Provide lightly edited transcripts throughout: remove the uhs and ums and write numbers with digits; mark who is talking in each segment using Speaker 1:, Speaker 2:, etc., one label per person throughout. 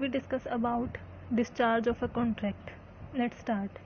Speaker 1: We discuss about discharge of a contract. Let's start.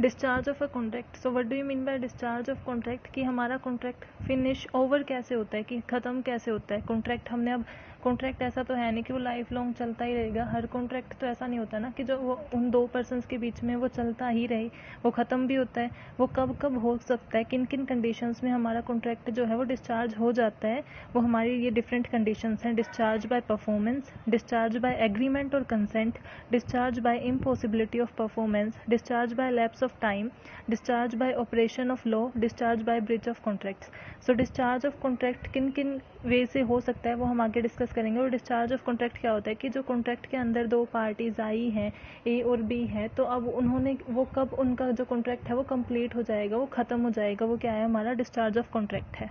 Speaker 1: Discharge of a contract. So what do you mean by discharge of contract कि हमारा contract finish over कैसे होता है, कि ख़त्म कैसे होता है कॉन्ट्रैक्ट. हमने अब कॉन्ट्रैक्ट ऐसा तो है नहीं कि वो लाइफ लॉन्ग चलता ही रहेगा. हर कॉन्ट्रैक्ट तो ऐसा नहीं होता ना कि जो वो उन दो पर्सनस के बीच में वो चलता ही रहे, वो ख़त्म भी होता है. वो कब कब हो सकता है, किन किन कंडीशंस में हमारा कॉन्ट्रैक्ट जो है वो डिस्चार्ज हो जाता है. वो हमारी ये डिफरेंट कंडीशंस हैं. Discharge by performance, discharge by agreement और consent, discharge by impossibility of performance, discharge by lapse of time, discharge by operation of law, discharge by breach of contracts. So discharge of contract किन किन वे से हो सकता है वो हम आगे डिस्कस करेंगे. और डिस्चार्ज ऑफ कॉन्ट्रैक्ट क्या होता है कि जो कॉन्ट्रैक्ट के अंदर दो पार्टीज आई हैं, ए और बी है, तो अब उन्होंने वो कब उनका जो कॉन्ट्रैक्ट है वो कंप्लीट हो जाएगा, वो ख़त्म हो जाएगा, वो क्या है, हमारा डिस्चार्ज ऑफ कॉन्ट्रैक्ट है.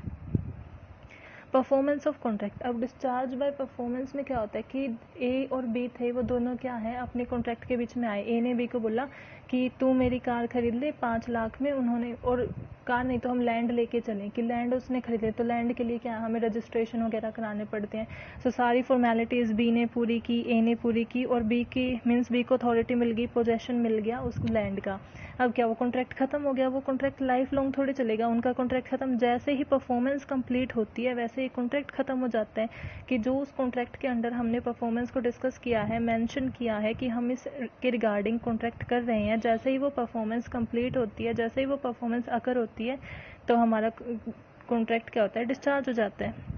Speaker 1: Performance of contract. अब डिस्चार्ज बाय परफॉर्मेंस में क्या होता है कि ए और बी थे, वो दोनों क्या हैं, अपने कॉन्ट्रैक्ट के बीच में आए. ए ने बी को बोला कि तू मेरी कार खरीद ले 5 लाख में. उन्होंने, और कार नहीं तो हम लैंड लेके चलें, कि लैंड उसने खरीदे, तो लैंड के लिए क्या हमें रजिस्ट्रेशन वगैरह कराने पड़ते हैं. सो सारी फॉर्मेलिटीज़ बी ने पूरी की, ए ने पूरी की, और बी की मीन्स बी को अथॉरिटी मिल गई, पोजेशन मिल गया उस लैंड का. अब क्या वो कॉन्ट्रैक्ट खत्म हो गया. वो कॉन्ट्रैक्ट लाइफ लॉन्ग थोड़ी चलेगा. उनका कॉन्ट्रैक्ट खत्म, जैसे ही परफॉर्मेंस कंप्लीट होती है वैसे ही कॉन्ट्रैक्ट खत्म हो जाता है. कि जो उस कॉन्ट्रैक्ट के अंडर हमने परफॉर्मेंस को डिस्कस किया है, मेंशन किया है कि हम इस के रिगार्डिंग कॉन्ट्रैक्ट कर रहे हैं, जैसे ही वो परफॉर्मेंस कंप्लीट होती है, जैसे ही वो परफॉर्मेंस अकर होती है, तो हमारा कॉन्ट्रैक्ट क्या होता है, डिस्चार्ज हो जाता है.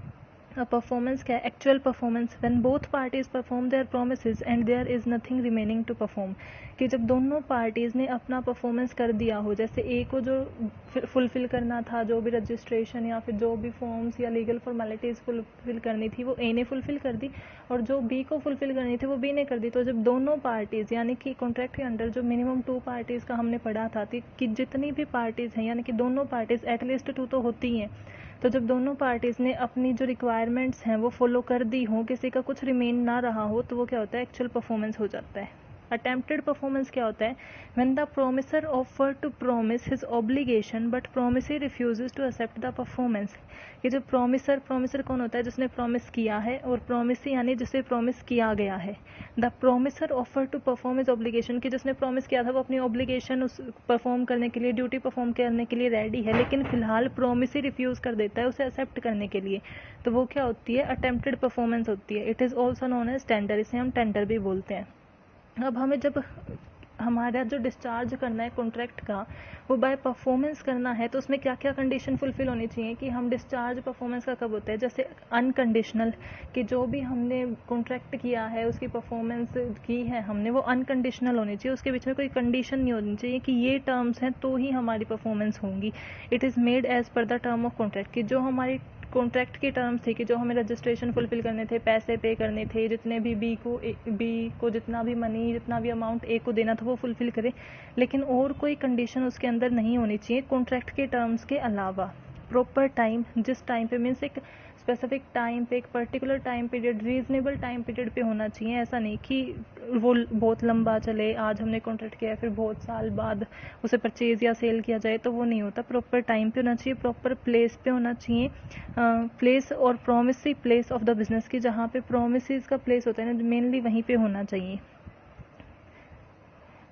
Speaker 1: परफॉर्मेंस क्या है, actual performance. When both parties perform their promises and there is nothing remaining to perform. कि जब दोनों पार्टीज ने अपना परफॉर्मेंस कर दिया हो, जैसे ए को जो फुलफिल करना था, जो भी रजिस्ट्रेशन या फिर जो भी फॉर्म्स या लीगल फॉर्मेलिटीज़ फुलफिल करनी थी वो ए ने फुलफिल कर दी, और जो बी को फुलफिल करनी थी वो बी ने कर दी. तो जब दोनों पार्टीज़, यानी कि कॉन्ट्रैक्ट के अंडर जो मिनिमम 2 पार्टीज़ का हमने पढ़ा था कि जितनी भी पार्टीज़ हैं, यानी कि दोनों पार्टीज़ एटलीस्ट 2 तो होती हैं. तो जब दोनों पार्टीज़ ने अपनी जो रिक्वायरमेंट्स हैं वो फॉलो कर दी हों, किसी का कुछ रिमेन ना रहा हो, तो वो क्या होता है, एक्चुअल परफॉर्मेंस हो जाता है. अटेम्प्टेड परफॉर्मेंस क्या होता है, when the promisor offer to promise his obligation but promisor refuses to accept the performance. ये जो प्रोमिसर कौन होता है, जिसने प्रॉमिस किया है, और प्रोमिसी यानी जिसे प्रॉमिस किया गया है. The promisor offer to perform his obligation, कि जिसने प्रॉमिस किया था वो अपनी ऑब्लिगेशन उस परफॉर्म करने के लिए, ड्यूटी परफॉर्म करने के लिए रेडी है, लेकिन फिलहाल प्रोमिसी रिफ्यूज़ कर देता है उसे एक्सेप्ट करने के लिए. तो वो क्या होती है, अटेम्प्टेड परफॉर्मेंस होती है. It is also known as tender. इसे हम टेंडर भी बोलते हैं. अब हमें जब हमारा जो डिस्चार्ज करना है कॉन्ट्रैक्ट का, वो बाय परफॉर्मेंस करना है, तो उसमें क्या क्या कंडीशन फुलफिल होनी चाहिए कि हम डिस्चार्ज परफॉर्मेंस का कब होता है. जैसे अनकंडीशनल, कि जो भी हमने कॉन्ट्रैक्ट किया है, उसकी परफॉर्मेंस की है हमने, वो अनकंडीशनल होनी चाहिए. उसके बीच में कोई कंडीशन नहीं होनी चाहिए कि ये टर्म्स हैं तो ही हमारी परफॉर्मेंस होंगी. It is made as per the term of contract, कि जो हमारी कॉन्ट्रैक्ट की टर्म्स थी, कि जो हमें रजिस्ट्रेशन फुलफिल करने थे, पैसे पे करने थे, जितने भी बी को जितना भी मनी, जितना भी अमाउंट ए को देना था वो फुलफिल करे. लेकिन और कोई कंडीशन उसके अंदर नहीं होनी चाहिए कॉन्ट्रैक्ट के टर्म्स के अलावा. प्रॉपर टाइम, जिस टाइम पे मीन्स एक स्पेसिफिक टाइम पे, एक particular time period, reasonable time period पे होना चाहिए. ऐसा नहीं कि वो बहुत लंबा चले, आज हमने कॉन्ट्रैक्ट किया है फिर बहुत साल बाद उसे परचेज या सेल किया जाए, तो वो नहीं होता. प्रॉपर टाइम पे होना चाहिए, प्रॉपर प्लेस पे होना चाहिए. प्लेस और promisee place of the business, की जहाँ पे प्रोमिस का प्लेस होता है ना, मेनली वहीं पे होना चाहिए.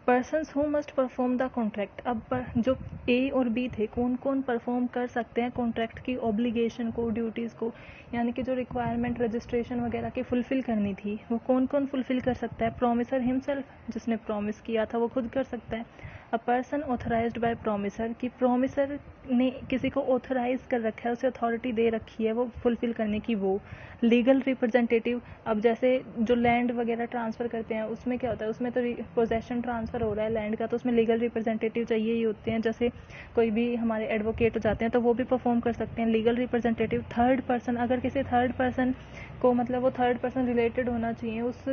Speaker 1: Persons who must perform the contract. अब जो ए और बी थे, कौन कौन परफॉर्म कर सकते हैं कॉन्ट्रैक्ट की ऑब्लिगेशन को, ड्यूटीज़ को, यानी कि जो रिक्वायरमेंट रजिस्ट्रेशन वगैरह की फुलफिल करनी थी, वो कौन कौन फुलफिल कर सकता है. प्रोमिसर हिमसेल्फ, जिसने प्रॉमिस किया था वो खुद कर सकता है. A person authorised bye promisor, कि प्रोमिसर ने किसी को ऑथराइज कर रखा है, उसे अथॉरिटी दे रखी है वो फुलफिल करने की. वो लीगल रिप्रेजेंटेटिव. अब जैसे जो लैंड वगैरह ट्रांसफ़र करते हैं उसमें क्या होता है, उसमें तो पोजेशन ट्रांसफ़र हो रहा है लैंड का, तो उसमें लीगल रिप्रेजेंटेटिव चाहिए ही होते हैं. जैसे कोई भी हमारे एडवोकेट हो जाते हैं तो वो भी परफॉर्म कर सकते हैं लीगल रिप्रेजेंटेटिव. थर्ड पर्सन, अगर किसी थर्ड पर्सन को, मतलब वो थर्ड पर्सन रिलेटेड होना चाहिए उस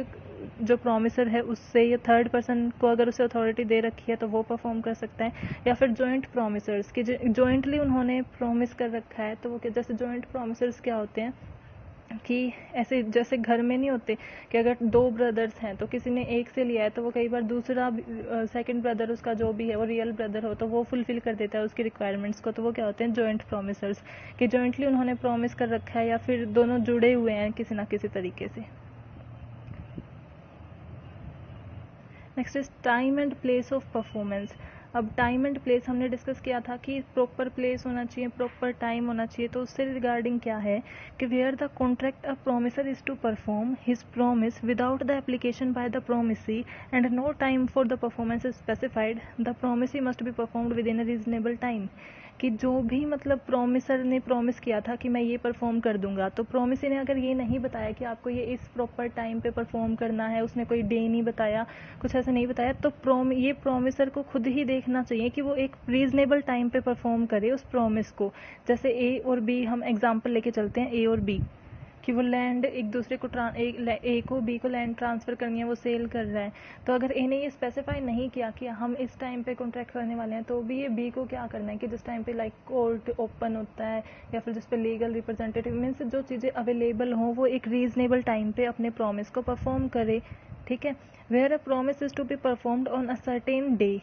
Speaker 1: जो प्रॉमिसर है उससे, या थर्ड पर्सन को अगर उसे अथॉरिटी दे रखी है तो वो परफॉर्म कर सकता है. या फिर जॉइंट प्रॉमिसर्स, कि जॉइंटली उन्होंने प्रॉमिस कर रखा है, तो वो जैसे जॉइंट प्रॉमिसर्स क्या होते हैं कि ऐसे जैसे घर में नहीं होते कि अगर 2 ब्रदर्स हैं तो किसी ने एक से लिया है, तो वो कई बार दूसरा सेकंड ब्रदर उसका जो भी है वो रियल ब्रदर हो तो वो फुलफिल कर देता है उसकी रिक्वायरमेंट्स को. तो वो क्या होते हैं, जॉइंट प्रॉमिसर्स, कि जॉइंटली उन्होंने प्रॉमिस कर रखा है या फिर दोनों जुड़े हुए हैं किसी ना किसी तरीके से. Next is time and place of performance. अब टाइम एंड प्लेस हमने डिस्कस किया था कि प्रॉपर प्लेस होना चाहिए, प्रॉपर टाइम होना चाहिए। तो उससे रिगार्डिंग क्या है कि where the contract a promisor is to perform his promise without the application by the promisee and no time for the performance is specified, the promisee must be performed within a reasonable time. कि जो भी मतलब promisor ने promise किया था कि मैं ये परफॉर्म कर दूंगा, तो प्रोमिसर ने अगर ये नहीं बताया कि आपको ये इस प्रॉपर टाइम पे परफॉर्म करना है, उसने कोई डे नहीं बताया, कुछ ऐसा नहीं बताया, तो ये प्रोमिसर को खुद ही देखना चाहिए कि वो एक रीजनेबल टाइम पे परफॉर्म करे उस प्रॉमिस को। जैसे ए और बी, हम एग्जांपल लेके चलते हैं, ए और बी, कि वो लैंड एक दूसरे को ए को बी को लैंड ट्रांसफ़र करनी है, वो सेल कर रहा है। तो अगर ए ने ये स्पेसिफाई नहीं किया कि हम इस टाइम पे कॉन्ट्रैक्ट करने वाले हैं, तो भी ये बी को क्या करना है कि जिस टाइम पे लाइक कोर्ट ओपन होता है या फिर जिस पे लीगल रिप्रेजेंटेटिव मीन्स जो चीज़ें अवेलेबल हों, वो एक रीजनेबल टाइम पे अपने प्रॉमिस को परफॉर्म करे। ठीक है। Where a promise is to be performed on a certain day.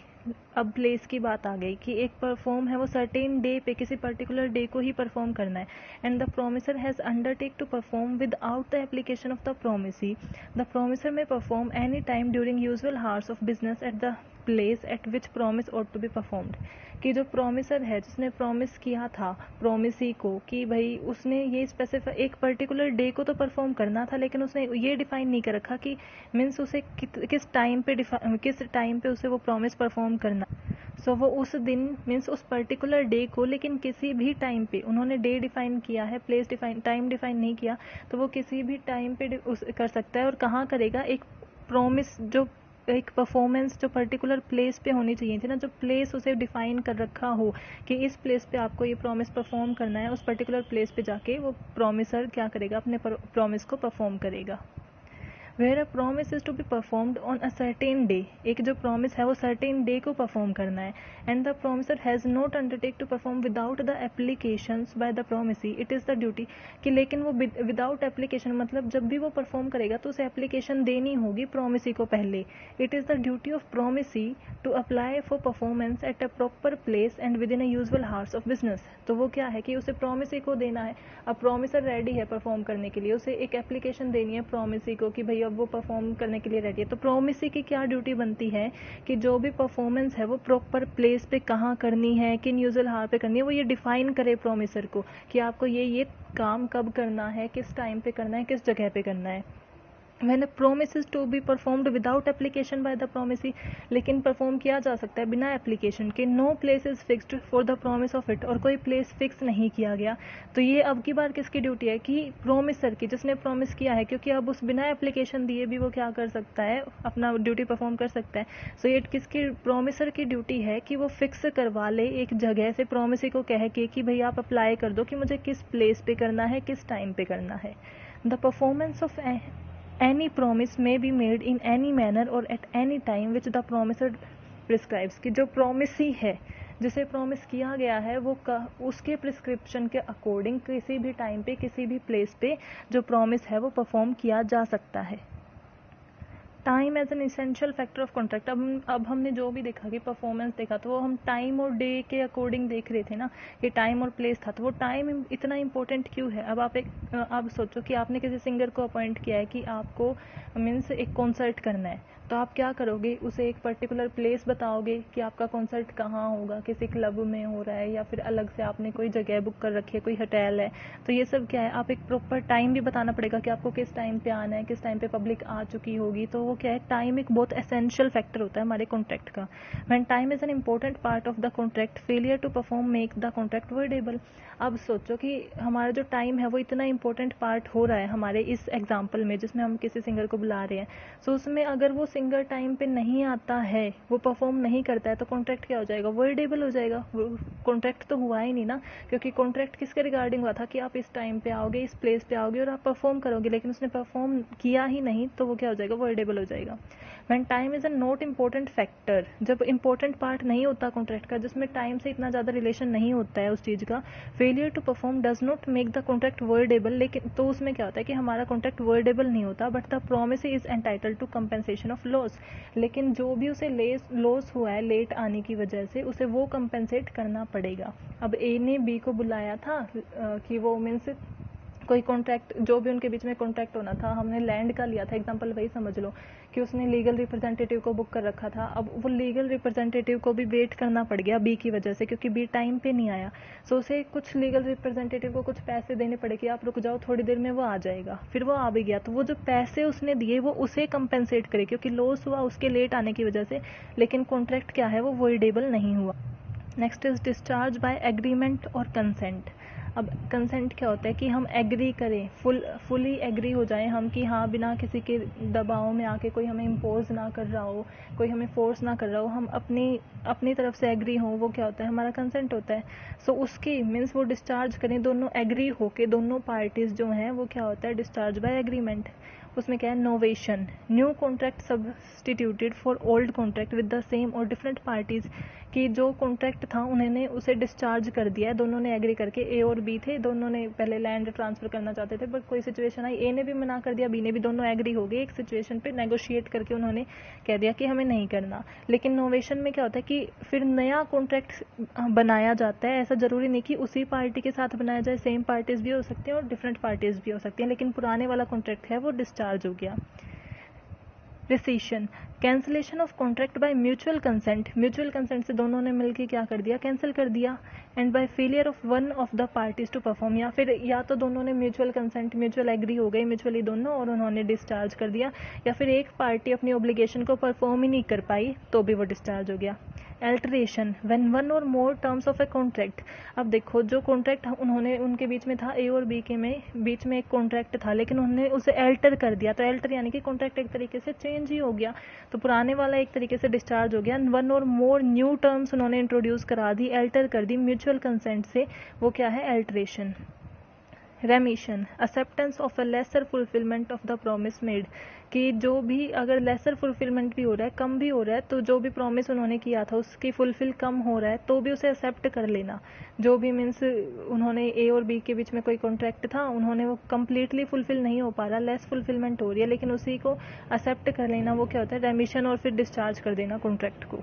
Speaker 1: अब प्लेस की बात आ गई कि एक परफॉर्म है वो सर्टेन डे पे, किसी पर्टिकुलर डे को ही परफॉर्म करना है, and the promisor has undertake to perform without the application of the promisee. The promisor may perform any time during usual hours of business at the place at which promise ought to be performed. कि जो promisor है जिसने promise किया था promisee को कि भाई उसने ये स्पेसिफाई एक पर्टिकुलर डे को तो परफॉर्म करना था, लेकिन उसने ये डिफाइन नहीं कर रखा कि मीन्स उसे किस टाइम पे उसे वो प्रॉमिस परफॉर्म करना। सो वो उस दिन मीन्स उस पर्टिकुलर डे को, लेकिन किसी भी टाइम पे उन्होंने डे डिफाइन किया है, प्लेस डिफाइन, टाइम डिफाइन नहीं किया, तो वो किसी भी टाइम पे कर सकता है। और कहाँ करेगा, एक प्रॉमिस जो एक परफॉर्मेंस जो पर्टिकुलर प्लेस पे होनी चाहिए थी ना, जो प्लेस उसे डिफाइन कर रखा हो कि इस प्लेस पे आपको ये प्रॉमिस परफॉर्म करना है, उस पर्टिकुलर प्लेस पे जाके वो प्रॉमिसर क्या करेगा, अपने प्रॉमिस को परफॉर्म करेगा। Where a promise is to be performed on a certain day. एक जो प्रॉमिस है वो सर्टेन डे को परफॉर्म करना है, and the promisor has not undertake to perform without the applications by the promisee, it is the duty. कि लेकिन वो विदाउट एप्लीकेशन मतलब जब भी वो परफॉर्म करेगा तो उसे एप्लीकेशन देनी होगी प्रोमिसी को पहले। It is the duty of promisee to apply for performance at a proper place and within a usual hours of business. तो वो क्या है कि उसे प्रोमिसी को देना है। अब प्रोमिसर रेडी है परफॉर्म करने के लिए, उसे एक एप्लीकेशन देनी है प्रोमिसी को कि भाई अब वो परफॉर्म करने के लिए रेडी है। तो प्रोमिसी की क्या ड्यूटी बनती है कि जो भी परफॉर्मेंस है वो प्रॉपर प्लेस पे कहाँ करनी है, किन यूजुअल हार पे करनी है, वो ये डिफाइन करे प्रोमिसर को कि आपको ये काम कब करना है, किस टाइम पे करना है, किस जगह पे करना है। When a promise is to be performed without application by the promisee, लेकिन परफॉर्म किया जा सकता है बिना एप्लीकेशन के। No place is fixed for the promise of it, और कोई प्लेस फिक्स नहीं किया गया। तो ये अब की बार किसकी ड्यूटी है कि प्रोमिसर की, जिसने प्रॉमिस किया है, क्योंकि अब उस बिना एप्लीकेशन दिए भी वो क्या कर सकता है, अपना ड्यूटी परफॉर्म कर सकता है। सो ये किसकी, प्रोमिसर की ड्यूटी है कि वो फिक्स करवा ले एक जगह से, प्रोमिसी को कह के कि भाई आप अप्लाई कर दो कि मुझे किस प्लेस पे करना है, किस टाइम पे करना है। The performance of any promise may be made in any manner or at any time which the promiser prescribes। कि जो promisee है, जिसे प्रॉमिस किया गया है, वो उसके प्रिस्क्रिप्शन के अकॉर्डिंग किसी भी टाइम पे, किसी भी प्लेस पे जो प्रॉमिस है वो परफॉर्म किया जा सकता है। Time as an essential factor of contract. अब हमने जो भी देखा कि परफॉर्मेंस देखा, तो वो हम टाइम और डे के अकॉर्डिंग देख रहे थे ना, कि टाइम और प्लेस था, तो वो टाइम इतना इंपॉर्टेंट क्यों है। अब आप सोचो कि आपने किसी सिंगर को अपॉइंट किया है कि आपको मीन्स एक कॉन्सर्ट करना है, तो आप क्या करोगे, उसे एक पर्टिकुलर प्लेस बताओगे कि आपका कॉन्सर्ट कहाँ होगा, किसी क्लब में हो रहा है या फिर अलग से आपने कोई जगह बुक कर रखी है, कोई होटल है। तो ये सब क्या है, आप एक प्रॉपर टाइम भी बताना पड़ेगा कि आपको किस टाइम पे आना है, किस टाइम पे पब्लिक आ चुकी होगी। तो वो क्या है, टाइम एक बहुत एसेंशियल फैक्टर होता है हमारे कॉन्ट्रैक्ट का। When time is an important part of the contract, failure to perform make the contract voidable. अब सोचो कि हमारा जो टाइम है वो इतना इंपॉर्टेंट पार्ट हो रहा है हमारे इस एग्जाम्पल में, जिसमें हम किसी सिंगर को बुला रहे हैं। सो उसमें अगर वो सिंगर टाइम पे नहीं आता है, वो परफॉर्म नहीं करता है, तो कॉन्ट्रैक्ट क्या हो जाएगा, वर्डेबल हो जाएगा। वो कॉन्ट्रैक्ट तो हुआ ही नहीं ना, क्योंकि कॉन्ट्रैक्ट किसके रिगार्डिंग हुआ था कि आप इस टाइम पे आओगे, इस प्लेस पे आओगे और आप परफॉर्म करोगे, लेकिन उसने परफॉर्म किया ही नहीं, तो वो क्या हो जाएगा, वर्डेबल हो जाएगा। When time is a not important factor, जब इंपॉर्टेंट पार्ट नहीं होता कॉन्ट्रैक्ट का, जिसमें टाइम से इतना ज़्यादा रिलेशन नहीं होता है उस चीज़ का, failure to perform does not make the contract voidable. लेकिन तो उसमें क्या होता है कि हमारा कॉन्ट्रैक्ट वर्डेबल नहीं होता, but the promise is entitled to compensation of loss. लेकिन जो भी उसे लॉस हुआ है लेट आने की वजह से, उसे वो कंपेंसेट करना पड़ेगा। अब ए ने बी को बुलाया था कि वो मीन्स कोई कॉन्ट्रैक्ट, जो भी उनके बीच में कॉन्ट्रैक्ट होना था, हमने लैंड का लिया था एग्जांपल, वही समझ लो कि उसने लीगल रिप्रेजेंटेटिव को बुक कर रखा था। अब वो लीगल रिप्रेजेंटेटिव को भी वेट करना पड़ गया बी की वजह से, क्योंकि बी टाइम पे नहीं आया। सो उसे कुछ लीगल रिप्रेजेंटेटिव को कुछ पैसे देने पड़े कि आप रुक जाओ थोड़ी देर में वो आ जाएगा। फिर वो आ भी गया, तो वो जो पैसे उसने दिए वो उसे कंपेंसेट करे, क्योंकि लॉस हुआ उसके लेट आने की वजह से, लेकिन कॉन्ट्रैक्ट क्या है वो वॉइडेबल नहीं हुआ। Next is discharge by agreement और कंसेंट। अब कंसेंट क्या होता है कि हम एग्री करें, फुली एग्री हो जाएं हम कि हाँ, बिना किसी के दबाव में आके कोई हमें इम्पोज ना कर रहा हो, कोई हमें फोर्स ना कर रहा हो, हम अपनी तरफ से एग्री हों, वो क्या होता है, हमारा कंसेंट होता है। सो उसकी मीन्स वो डिस्चार्ज करें, दोनों एग्री होके, दोनों पार्टीज जो हैं, वो क्या होता है, डिस्चार्ज बाय एग्रीमेंट। उसमें क्या है, novation, new contract substituted for old contract with the same और डिफरेंट पार्टीज, कि जो कॉन्ट्रैक्ट था उन्होंने उसे डिस्चार्ज कर दिया है, दोनों ने एग्री करके। ए और बी थे, दोनों ने पहले लैंड ट्रांसफर करना चाहते थे, बट कोई सिचुएशन आई, ए ने भी मना कर दिया, बी ने भी, दोनों एग्री हो गए एक सिचुएशन पे, नेगोशिएट करके उन्होंने कह दिया कि हमें नहीं करना। लेकिन नोवेशन में क्या होता है कि फिर नया कॉन्ट्रैक्ट बनाया जाता है। ऐसा जरूरी नहीं कि उसी पार्टी के साथ बनाया जाए, सेम पार्टीज भी हो सकती हैं और डिफरेंट पार्टीज भी हो सकती हैं, लेकिन पुराने वाला कॉन्ट्रैक्ट है वो डिस्चार्ज हो गया। Rescission, cancellation of contract by mutual consent, mutual consent से दोनों ने मिलकर क्या कर दिया, कैंसिल कर दिया। And by failure of one of the parties to perform, या फिर या तो दोनों ने म्यूचुअल कंसेंट, म्यूचुअल एग्री हो गए म्यूचुअली दोनों और उन्होंने डिस्चार्ज कर दिया, या फिर एक पार्टी अपनी ऑब्लिगेशन को परफॉर्म ही नहीं कर पाई तो भी वो डिस्चार्ज हो गया। एल्टरेशन, व्हेन वन और मोर टर्म्स ऑफ ए कॉन्ट्रैक्ट, अब देखो जो कॉन्ट्रैक्ट उन्होंने उनके बीच में था, ए और बी के में बीच में एक कॉन्ट्रैक्ट था, लेकिन उन्होंने उसे एल्टर कर दिया, तो एल्टर यानी कि कॉन्ट्रैक्ट एक तरीके से चेंज ही हो गया, तो पुराने वाला एक तरीके से डिस्चार्ज हो गया। वन और मोर न्यू टर्म्स उन्होंने इंट्रोड्यूस करा दी, एल्टर कर दी म्यूचुअल कंसेंट से, वो क्या है, alteration. Remission, acceptance of a lesser fulfilment of the promise made, कि जो भी अगर लेसर फुलफिलमेंट भी हो रहा है, कम भी हो रहा है, तो जो भी प्रॉमिस उन्होंने किया था उसकी फुलफिल कम हो रहा है तो भी उसे एक्सेप्ट कर लेना। जो भी मीन्स उन्होंने ए और बी के बीच में कोई कॉन्ट्रैक्ट था, उन्होंने वो कम्प्लीटली फुलफिल नहीं हो पा रहा, लेस फुलफिलमेंट हो रही है, लेकिन उसी को एक्सेप्ट कर लेना, वो क्या होता है, रेमिशन, और फिर डिस्चार्ज कर देना कॉन्ट्रैक्ट को।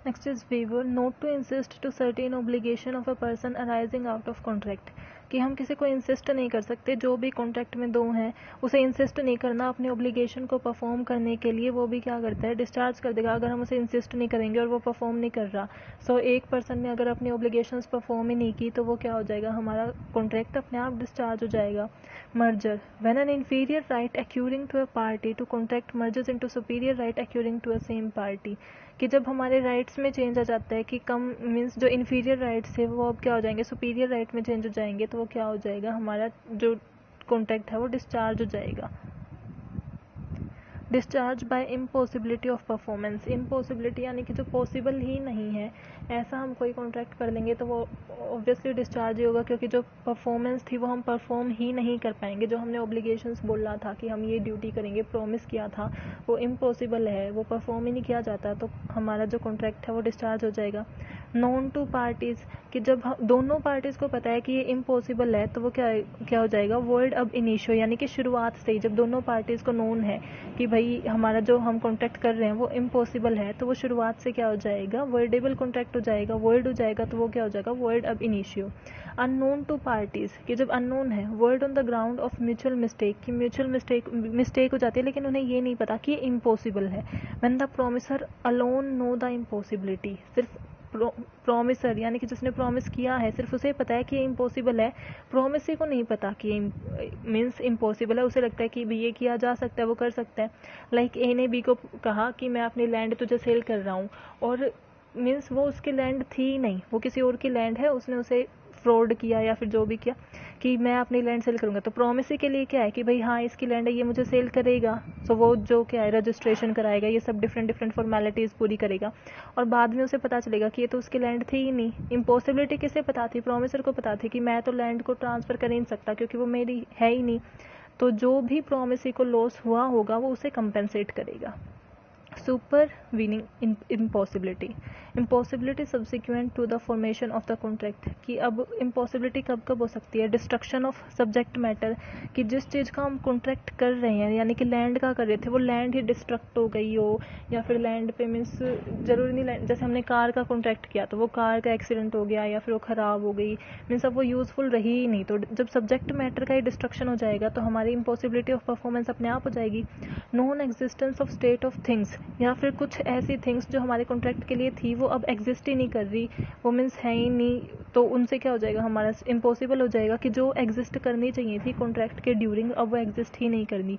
Speaker 1: Next is waiver, not to insist to certain obligation of a person arising out of contract, कि हम किसी को इंसिस्ट नहीं कर सकते, जो भी कॉन्ट्रैक्ट में दो हैं उसे इंसिस्ट नहीं करना अपनी ऑब्लिगेशन को परफॉर्म करने के लिए, वो भी क्या करता है, डिस्चार्ज कर देगा अगर हम उसे इंसिस्ट नहीं करेंगे और वो परफॉर्म नहीं कर रहा। सो एक पर्सन ने अगर अपनी ऑब्लिगेशंस परफॉर्म ही नहीं की तो वो क्या हो जाएगा, हमारा कॉन्ट्रैक्ट अपने आप डिस्चार्ज हो जाएगा। Merger, when an inferior right accruing to a party to contract mergers into superior right accruing to a same party, कि जब हमारे राइट्स में चेंज आ जाता है कि कम मीन्स जो इन्फीरियर राइट्स है वो अब क्या हो जाएंगे, सुपीरियर राइट में चेंज हो जाएंगे, तो वो क्या हो जाएगा, हमारा जो कॉन्ट्रैक्ट है वो डिस्चार्ज हो जाएगा। Discharge by impossibility of performance, impossibility यानी कि जो पॉसिबल ही नहीं है, ऐसा हम कोई कॉन्ट्रैक्ट कर लेंगे तो वो ऑब्वियसली डिस्चार्ज ही होगा, क्योंकि जो परफॉर्मेंस थी वो हम परफॉर्म ही नहीं कर पाएंगे। जो हमने ऑब्लिगेशंस बोला था कि हम ये ड्यूटी करेंगे, प्रॉमिस किया था, वो इम्पॉसिबल है, वो परफॉर्म ही नहीं किया जाता, तो हमारा जो कॉन्ट्रैक्ट है वो डिस्चार्ज हो जाएगा। नॉन टू पार्टीज़, कि जब दोनों पार्टीज़ को पता है कि ये इम्पॉसिबल है तो वो क्या हो जाएगा, वर्ड अब इनिशियो, यानी कि शुरुआत से ही जब दोनों पार्टीज़ को नोन है कि भाई हमारा जो हम कॉन्ट्रैक्ट कर रहे हैं वो इम्पॉसिबल है, तो वो शुरुआत से क्या हो जाएगा, वर्डेबल कॉन्ट्रैक्ट हो जाएगा, वर्ड हो जाएगा, तो वो क्या हो जाएगा, वर्ड अब इनिशियो। अननोन टू पार्टीज़, कि जब अननोन है, word on the ground of mutual mistake, कि म्यूचुअल मिस्टेक हो जाती है लेकिन उन्हें ये नहीं पता कि ये इम्पॉसिबल है। When the promiser alone know the impossibility, सिर्फ प्रॉमिसर यानी कि जिसने प्रॉमिस किया है सिर्फ उसे पता है कि ये इम्पॉसिबल है, प्रॉमिसर को नहीं पता कि मीन्स इम्पॉसिबल है, उसे लगता है कि भी ये किया जा सकता है, वो कर सकता है। लाइक ए ने बी को कहा कि मैं अपनी लैंड तुझे सेल कर रहा हूँ, और मीन्स वो उसकी लैंड थी ही नहीं, वो किसी और की लैंड है, उसने उसे फ्रॉड किया या फिर जो भी किया कि मैं अपनी लैंड सेल करूंगा, तो प्रॉमिस के लिए क्या है कि भाई हाँ इसकी लैंड है, ये मुझे सेल करेगा, सो वो जो क्या है रजिस्ट्रेशन कराएगा, ये सब डिफरेंट फॉर्मेलिटीज़ पूरी करेगा, और बाद में उसे पता चलेगा कि ये तो उसकी लैंड थी ही नहीं। इम्पॉसिबिलिटी किसे पता थी, प्रॉमिसर को पता थी कि मैं तो लैंड को ट्रांसफ़र कर ही नहीं सकता क्योंकि वो मेरी है ही नहीं, तो जो भी प्रॉमिस को लॉस हुआ होगा वो उसे कंपेंसेट करेगा। Supervening impossibility, impossibility subsequent to the formation of the contract, कि अब इम्पॉसिबिलिटी कब कब हो सकती है, डिस्ट्रक्शन ऑफ सब्जेक्ट मैटर, कि जिस चीज़ का हम कॉन्ट्रैक्ट कर रहे हैं, यानी कि लैंड का कर रहे थे, वो लैंड ही डिस्ट्रक्ट हो गई हो, या फिर लैंड पे मीन्स जरूरी नहीं लैंड, जैसे हमने कार का कॉन्ट्रैक्ट किया तो वो कार का एक्सीडेंट हो गया या फिर वो ख़राब हो गई, मीन्स अब वो यूज़फुल रही ही नहीं, तो जब सब्जेक्ट मैटर का ही डिस्ट्रक्शन हो जाएगा तो हमारी इम्पॉसिबिलिटी ऑफ परफॉर्मेंस अपने आप हो जाएगी। Non existence of state of things, या फिर कुछ ऐसी थिंग्स जो हमारे कॉन्ट्रैक्ट के लिए थी वो अब एग्जिस्ट ही नहीं कर रही, वो मीन्स है ही नहीं, तो उनसे क्या हो जाएगा, हमारा इम्पॉसिबल हो जाएगा कि जो एग्जिस्ट करनी चाहिए थी कॉन्ट्रैक्ट के ड्यूरिंग अब वो एग्जिस्ट ही नहीं करनी।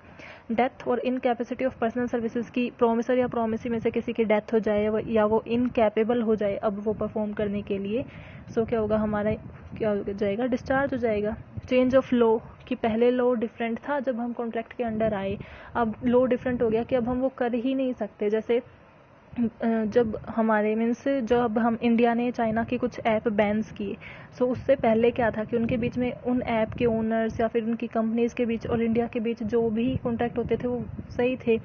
Speaker 1: डेथ और इनकैपेसिटी ऑफ पर्सनल सर्विसेज, की प्रोमिसर या प्रोमिसी में से किसी की डेथ हो जाए या वो इनकैपेबल हो जाए अब वो परफॉर्म करने के लिए, सो क्या होगा, हमारा क्या हो जाएगा, डिस्चार्ज हो जाएगा। चेंज ऑफ लॉ, कि पहले लॉ डिफरेंट था जब हम कॉन्ट्रैक्ट के अंडर आए, अब लॉ डिफरेंट हो गया कि अब हम वो कर ही नहीं सकते। जैसे जब हमारे मीन्स जब हम इंडिया ने चाइना की कुछ ऐप बैन्स किए, सो उससे पहले क्या था कि उनके बीच में उन ऐप के ओनर्स या फिर उनकी कंपनीज के बीच और इंडिया के बीच जो भी कॉन्ट्रैक्ट होते थे वो सही थे,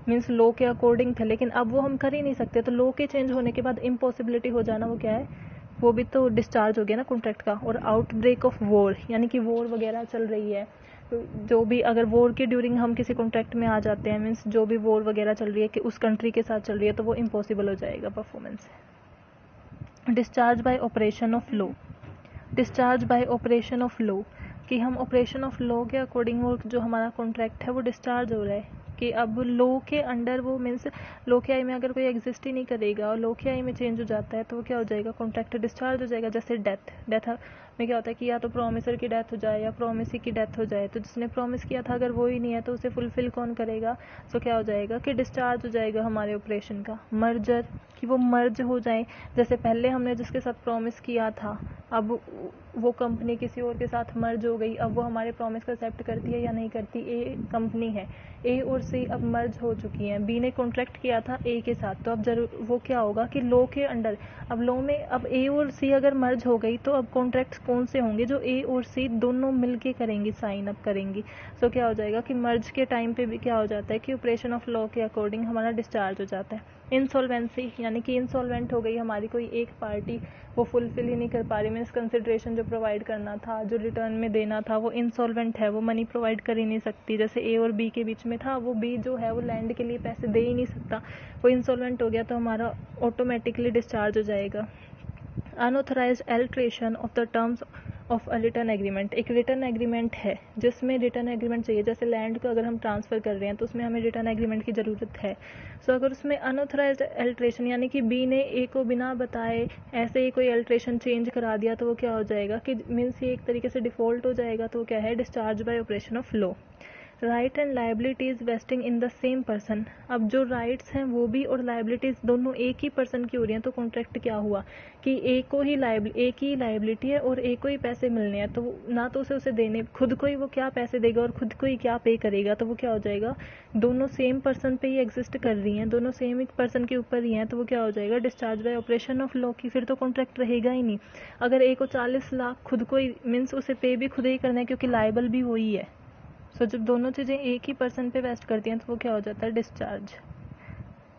Speaker 1: मीन्स लॉ के अकॉर्डिंग थे, लेकिन अब वो हम कर ही नहीं सकते, तो लॉ के चेंज होने के बाद इम्पॉसिबिलिटी हो जाना वो क्या है, वो भी तो डिस्चार्ज हो गया ना कॉन्ट्रैक्ट का। और आउटब्रेक ऑफ वॉर, यानी कि वॉर वगैरह चल रही है, तो जो भी अगर वॉर के ड्यूरिंग हम किसी कॉन्ट्रैक्ट में आ जाते हैं, मीन्स जो भी वॉर वगैरह चल रही है कि उस कंट्री के साथ चल रही है, तो वो इम्पॉसिबल हो जाएगा performance. Discharge by operation of law, discharge by operation of law, कि हम ऑपरेशन ऑफ लॉ के अकॉर्डिंग वो जो हमारा कॉन्ट्रैक्ट है वो डिस्चार्ज हो रहा है, कि अब लॉ के अंडर वो मीन्स लॉ के आई में अगर कोई एग्जिस्ट ही नहीं करेगा और लॉ के आई में चेंज हो जाता है तो वो क्या हो जाएगा, कॉन्ट्रैक्ट डिस्चार्ज हो जाएगा। जैसे डेथ, डेथ में क्या होता है कि या तो प्रोमिसर की डेथ हो जाए या प्रोमिसी की डेथ हो जाए, तो जिसने प्रॉमिस किया था अगर वो ही नहीं है तो उसे फुलफिल कौन करेगा, सो क्या हो जाएगा कि डिस्चार्ज हो जाएगा हमारे ऑपरेशन का। मर्जर, कि वो मर्ज हो जाए, जैसे पहले हमने जिसके साथ प्रॉमिस किया था अब वो कंपनी किसी और के साथ मर्ज हो गई, अब वो हमारे प्रॉमिस को एक्सेप्ट करती है या नहीं करती। ए कंपनी है, ए और सी अब मर्ज हो चुकी हैं, बी ने कॉन्ट्रैक्ट किया था ए के साथ, तो अब जरूर वो क्या होगा कि लॉ के अंडर, अब लॉ में अब ए और सी अगर मर्ज हो गई तो अब कॉन्ट्रैक्ट्स कौन से होंगे, जो ए और सी दोनों मिलके करेंगी, साइन अप करेंगी। सो क्या हो जाएगा कि मर्ज के टाइम पे भी क्या हो जाता है कि ऑपरेशन ऑफ लॉ के अकॉर्डिंग हमारा डिस्चार्ज हो जाता है। इंसॉल्वेंसी, यानी कि इंसॉल्वेंट हो गई हमारी कोई एक पार्टी, वो फुलफिल ही नहीं कर पा रही, मीन्स कंसिडरेशन जो प्रोवाइड करना था, जो रिटर्न में देना था, वो इंसॉल्वेंट है, वो मनी प्रोवाइड कर ही नहीं सकती। जैसे ए और बी के बीच में था, वो बी जो है वो लैंड के लिए पैसे दे ही नहीं सकता, वो इंसॉल्वेंट हो गया, तो हमारा ऑटोमेटिकली डिस्चार्ज हो जाएगा। Unauthorized alteration of the terms of a return agreement, एक रिटर्न एग्रीमेंट है जिसमें रिटर्न एग्रीमेंट चाहिए, जैसे लैंड को अगर हम ट्रांसफ़र कर रहे हैं तो उसमें हमें रिटर्न एग्रीमेंट की ज़रूरत है। सो अगर उसमें अनऑथराइज्ड अल्ट्रेशन, यानी कि बी ने ए को बिना बताए ऐसे ही कोई अल्ट्रेशन चेंज करा दिया, तो वो क्या हो जाएगा कि मीन्स ये एक तरीके से डिफ़ॉल्ट हो जाएगा, तो वो क्या है, discharge by operation of law. Right and liabilities wasting in the same person, अब जो राइट्स हैं वो भी और लाइबिलिटीज़ दोनों एक ही पर्सन की हो रही हैं, तो कॉन्ट्रैक्ट क्या हुआ कि एक ही लाइबिलिटी है और एक को ही पैसे मिलने हैं, तो ना तो उसे देने, खुद को ही वो क्या पैसे देगा और खुद को ही क्या पे करेगा, तो वो क्या हो जाएगा, दोनों सेम पर्सन पे ही एग्जिस्ट कर रही हैं, दोनों सेम एक पर्सन के ऊपर ही हैं, तो वो क्या हो जाएगा, discharge by operation of law की, फिर तो कॉन्ट्रैक्ट रहेगा ही नहीं। अगर एक को 40 लाख खुद को ही मीन्स उसे पे भी खुद ही करना है, क्योंकि लाइबल भी वही है। सो जब दोनों चीज़ें एक ही पर्सन पे वेस्ट करती हैं तो वो क्या हो जाता है, discharge.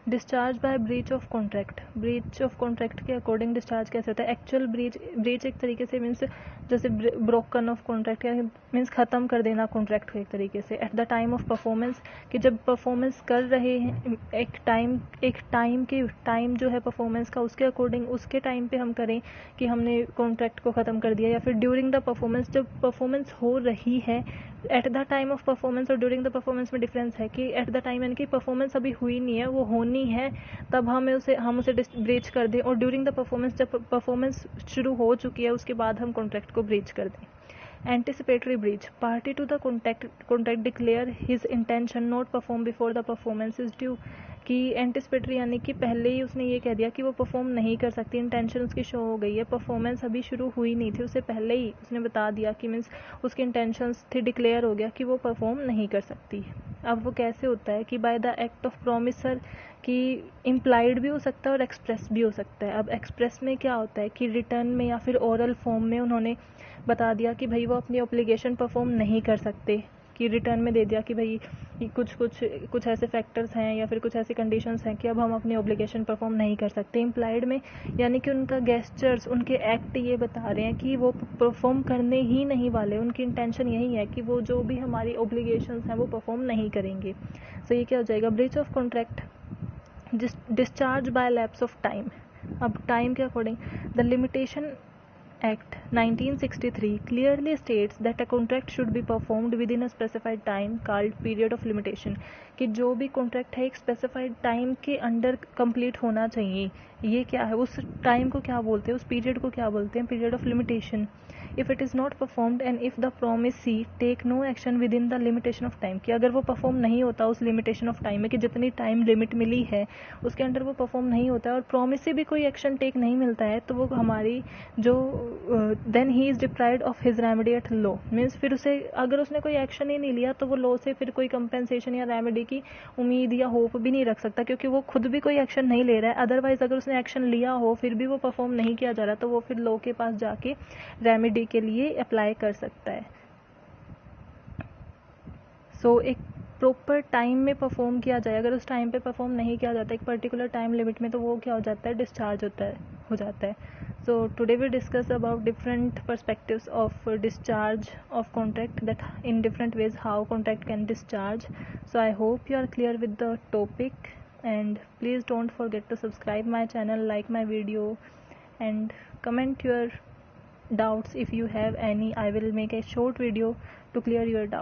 Speaker 1: Discharge by breach of contract, breach of contract के अकॉर्डिंग डिस्चार्ज कैसे होता है, एक्चुअल ब्रीच एक तरीके से मीन्स जैसे ब्रोकन ऑफ कॉन्ट्रैक्ट, या मीन्स ख़त्म कर देना कॉन्ट्रैक्ट को एक तरीके से। At the time of performance, कि जब परफॉर्मेंस कर रहे हैं एक टाइम जो है परफॉर्मेंस का, उसके अकॉर्डिंग उसके टाइम पे हम करें कि हमने कॉन्ट्रैक्ट को ख़त्म कर दिया, या फिर ड्यूरिंग द परफॉर्मेंस, जब परफॉर्मेंस हो रही है। At the time of performance और ड्यूरिंग द परफॉर्मेंस में डिफरेंस है कि एट द टाइम यानी कि परफॉर्मेंस अभी हुई नहीं है, वो होनी है, तब हम उसे ब्रीच कर दें, और ड्यूरिंग द परफॉर्मेंस जब परफॉर्मेंस शुरू हो चुकी है उसके बाद हम कॉन्ट्रैक्ट को ब्रीच कर दें। Anticipatory breach, party to the contract declare his intention not perform before the performance is due, कि एंटिसिपेटरी यानी कि पहले ही उसने ये कह दिया कि वो परफॉर्म नहीं कर सकती, इंटेंशन उसकी शो हो गई है, परफॉर्मेंस अभी शुरू हुई नहीं थी, उससे पहले ही उसने बता दिया कि मीन्स उसकी इंटेंशंस थी, डिक्लेयर हो गया कि वो परफॉर्म नहीं कर सकती। अब वो कैसे होता है कि by the act of promisor, कि इम्प्लाइड भी हो सकता है और एक्सप्रेस भी हो सकता है। अब एक्सप्रेस में क्या होता है कि रिटर्न में या फिर ओरल फॉर्म में उन्होंने बता दिया कि भाई वो अपनी ऑब्लिगेशन परफॉर्म नहीं कर सकते, कि रिटर्न में दे दिया कि भाई कुछ ऐसे फैक्टर्स हैं या फिर कुछ ऐसी कंडीशंस हैं कि अब हम अपनी ऑब्लिगेशन परफॉर्म नहीं कर सकते। इम्प्लाइड में यानी कि उनका गेस्चर्स, उनके एक्ट ये बता रहे हैं कि वो परफॉर्म करने ही नहीं वाले, उनकी इंटेंशन यही है कि वो जो भी हमारी ऑब्लिगेशंस हैं वो परफॉर्म नहीं करेंगे। सो ये क्या हो जाएगा, breach of contract, discharge by lapse of time. अब टाइम के according the limitation Act 1963 clearly states that a contract should be performed within a specified time called period of limitation, कि जो भी कॉन्ट्रैक्ट है एक स्पेसिफाइड टाइम के under complete होना चाहिए। ये क्या है, उस टाइम को क्या बोलते हैं, उस पीरियड को क्या बोलते हैं, period of limitation. If it is not performed and if the promisee take no action within the limitation of time, कि अगर वो परफॉर्म नहीं होता उस लिमिटेशन ऑफ टाइम में, कि जितनी टाइम लिमिट मिली है उसके अंडर वो परफॉर्म नहीं होता है और प्रोमिस भी कोई एक्शन टेक नहीं मिलता है, तो वो हमारी जो then he is deprived of his remedy at law. Means फिर उसे, अगर उसने कोई एक्शन ही नहीं लिया तो वो लॉ से फिर कोई कंपेंसेशन या रेमेडी की उम्मीद या होप भी नहीं रख सकता, क्योंकि वो खुद भी कोई एक्शन नहीं ले रहा है। अदरवाइज अगर उसने एक्शन लिया हो फिर भी वो परफॉर्म नहीं किया जा रहा, तो वो फिर लॉ के पास जाके रेमेडी के लिए अप्लाई कर सकता है। सो एक प्रॉपर टाइम में परफॉर्म किया जाए, अगर उस टाइम पे परफॉर्म नहीं किया जाता एक पर्टिकुलर टाइम लिमिट में, तो वो क्या हो जाता है, डिस्चार्ज हो जाता है। So today we discuss about different perspectives of discharge of contract, that in different ways how contract can discharge. So I hope you are clear with the topic, and please don't forget to subscribe my channel, like my video, and comment your doubts if you have any. I will make a short video to clear your doubts.